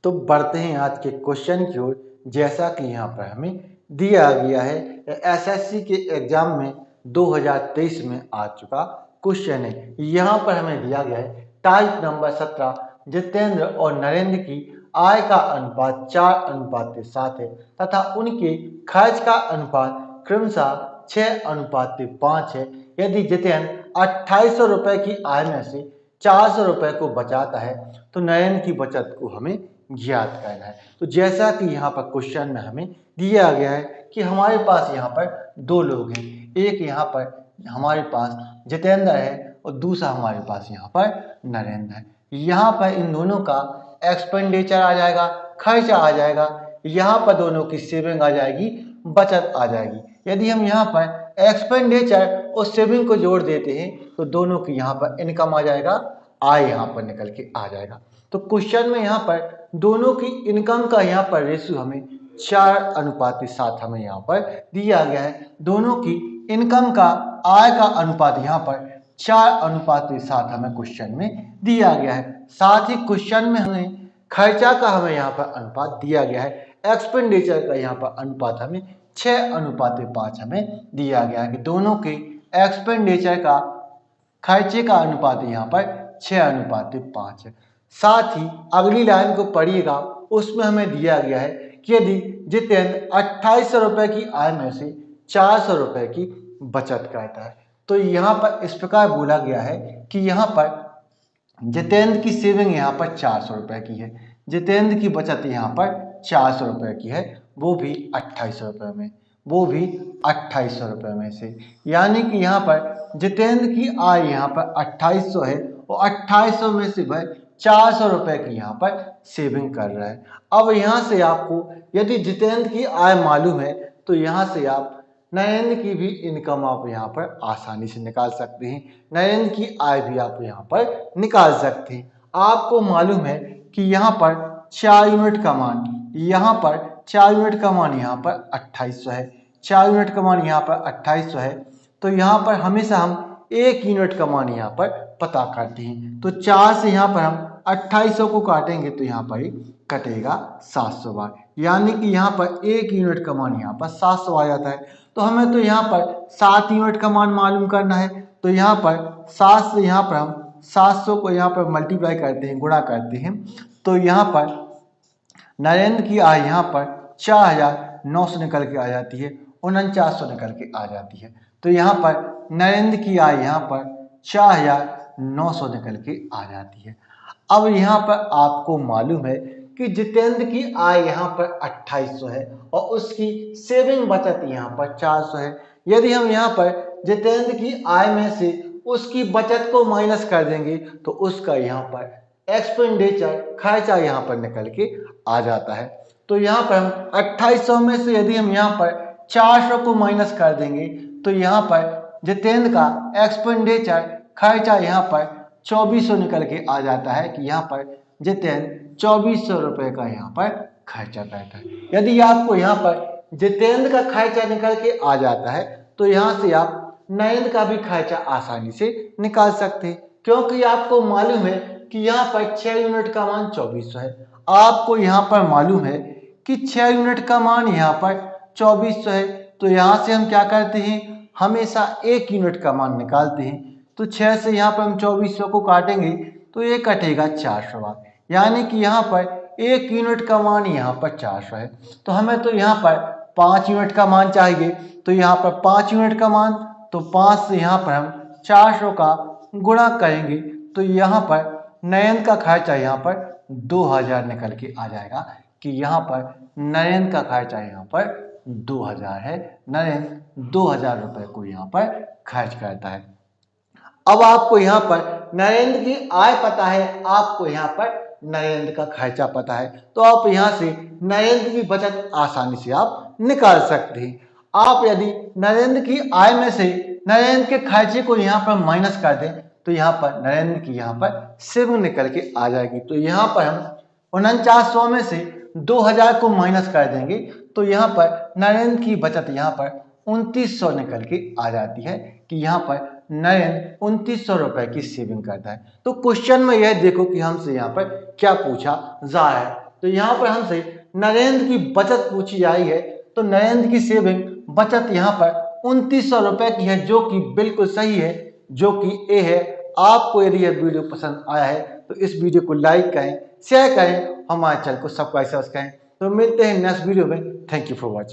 तो बढ़ते हैं आज के क्वेश्चन की ओर। जैसा कि यहाँ पर हमें दिया गया है, एसएससी के एग्जाम में 2023 में आ चुका क्वेश्चन है। यहाँ पर हमें दिया गया है टाइप नंबर 17, जितेंद्र और नरेंद्र की आय का अनुपात 4:7 है तथा उनके खर्च का अनुपात क्रमशः 6:5 है। यदि जितेंद्र 2800 रुपए की आय में से 400 रुपए को बचाता है तो नरेंद्र की बचत को हमें ज्ञात करना है। तो जैसा कि यहाँ पर क्वेश्चन में हमें दिया गया है कि हमारे पास यहाँ पर दो लोग हैं, एक यहाँ पर हमारे पास जितेंद्र है और दूसरा हमारे पास यहाँ पर नरेंद्र है। यहाँ पर इन दोनों का एक्सपेंडिचर आ जाएगा, खर्चा आ जाएगा, यहाँ पर दोनों की सेविंग आ जाएगी, बचत आ जाएगी। यदि हम यहाँ पर एक्सपेंडिचर और सेविंग को जोड़ देते हैं तो दोनों की यहाँ पर इनकम आ जाएगा, आय यहाँ पर निकल के आ जाएगा। तो क्वेश्चन में यहाँ पर दोनों की इनकम का यहाँ पर रेशियो हमें 4:7 हमें यहाँ पर दिया गया है। दोनों की इनकम का आय का अनुपात यहाँ पर 4:7 हमें क्वेश्चन में दिया गया है। साथ ही क्वेश्चन में हमें खर्चा का हमें यहाँ पर अनुपात दिया गया है, एक्सपेंडिचर का यहाँ पर अनुपात हमें 6:5 हमें दिया गया है कि दोनों के एक्सपेंडिचर का खर्चे का अनुपात यहाँ पर 6:5 है। साथ ही अगली लाइन को पढ़िएगा, उसमें हमें दिया गया है कि यदि जितेंद्र 2800 रुपए की आय में से 400 रुपए की बचत करता है तो यहाँ पर इस प्रकार बोला गया है कि यहाँ पर जितेंद्र की सेविंग यहाँ पर 400 रुपए की है, जितेंद्र की बचत यहाँ पर 400 रुपए की है, वो भी 2800 रुपए में, वो भी 2800 रुपए में से। यानी कि यहाँ पर जितेंद्र की आय यहाँ पर 2800 है और 2800 में से वह 400 रुपए की यहाँ पर सेविंग कर रहा है। अब यहाँ से आपको यदि जितेंद्र की आय मालूम है तो यहाँ से आप नरेंद्र की भी इनकम आप यहाँ पर आसानी से निकाल सकते हैं, नरेंद्र की आय भी आप यहाँ पर निकाल सकते हैं। आपको मालूम है कि यहाँ पर 4 यूनिट का मान, यहाँ पर 4 यूनिट का मान यहाँ पर 2800 है, 4 यूनिट का मान यहाँ पर 2800 है। तो यहाँ पर हमेशा हम 1 यूनिट का मान यहाँ पर पता करते हैं। तो 4 से यहाँ पर हम 2800 को काटेंगे तो यहाँ पर ही कटेगा 700 बार, यानी कि यहाँ पर 1 यूनिट का मान यहाँ पर 700 आ जाता है। तो हमें तो यहाँ पर 7 यूनिट का मान मालूम करना है, तो यहाँ पर 7 से यहाँ पर हम 700 को यहाँ पर मल्टीप्लाई करते हैं, गुणा करते हैं। तो यहाँ पर नरेंद्र की आय यहाँ पर 4900 निकल के आ जाती है, 4900 निकल के आ जाती है। तो यहाँ पर नरेंद्र की आय यहाँ पर 4900 निकल के आ जाती है। अब यहाँ पर आपको मालूम है कि जितेंद्र की आय यहाँ पर 2800 है और उसकी सेविंग बचत यहाँ पर 400 है। यदि हम यहाँ पर जितेंद्र की आय में से उसकी बचत को माइनस कर देंगे तो उसका यहाँ पर एक्सपेंडिचर खर्चा यहाँ पर निकल के आ जाता है। तो यहाँ पर हम 2800 में से यदि हम यहाँ पर 400 को माइनस कर देंगे तो यहाँ पर जितेंद्र का एक्सपेंडिचर खर्चा यहाँ पर 2400 निकल के आ जाता है कि यहाँ पर जितेंद्र 2400 रुपए का यहाँ पर खर्चा करता है। यदि आपको यहाँ पर जितेंद्र का खर्चा निकल के आ जाता है तो यहाँ से आप नरेंद्र का भी खर्चा आसानी से निकाल सकते हैं, क्योंकि आपको मालूम है कि यहाँ पर 6 यूनिट का मान 2400 है। आपको यहाँ पर मालूम है कि 6 यूनिट का मान यहाँ पर 2400 है। तो यहाँ से हम क्या करते हैं, हमेशा 1 यूनिट का मान निकालते हैं। तो 6 से यहाँ पर हम 2400 को काटेंगे तो ये कटेगा 400 बार, यानी कि यहाँ पर 1 यूनिट का मान यहाँ पर 400 है। तो हमें तो यहाँ पर 5 यूनिट का मान चाहिए, तो यहाँ पर 5 यूनिट का मान, तो 5 से यहाँ पर हम 400 का गुणा करेंगे तो यहाँ पर नरेंद्र का खर्चा यहाँ पर 2000 निकल के आ जाएगा कि यहाँ पर नरेंद्र का खर्चा यहाँ पर 2000 है। नरेंद्र 2000 रुपए को यहाँ पर खर्च करता है। अब आपको यहाँ पर नरेंद्र की आय पता है, आपको यहाँ पर नरेंद्र का खर्चा पता है, तो आप यहाँ से नरेंद्र की बचत आसानी से आप निकाल सकते हैं। आप यदि नरेंद्र की आय में से नरेंद्र के खर्चे को यहाँ पर माइनस कर दें तो यहाँ पर नरेंद्र की यहाँ पर सेविंग निकल के आ जाएगी। तो यहाँ पर हम 4900 में से 2000 को माइनस कर देंगे तो यहाँ पर नरेंद्र की बचत यहाँ पर 2900 निकल के आ जाती है कि यहाँ पर नरेंद्र 2900 रुपए की सेविंग करता है। तो क्वेश्चन में यह देखो कि हमसे यहाँ पर क्या पूछा जा रहा है। तो यहाँ पर हमसे नरेंद्र की बचत पूछी आई है, तो नरेंद्र की सेविंग बचत यहाँ पर 2900 रुपए की है, जो कि बिल्कुल सही है, जो कि ए है। आपको यदि यह वीडियो पसंद आया है तो इस वीडियो को लाइक करें, शेयर करें, हमारे चैनल को सब्सक्राइब करें। तो मिलते हैं नेक्स्ट वीडियो में। Thank you for watching.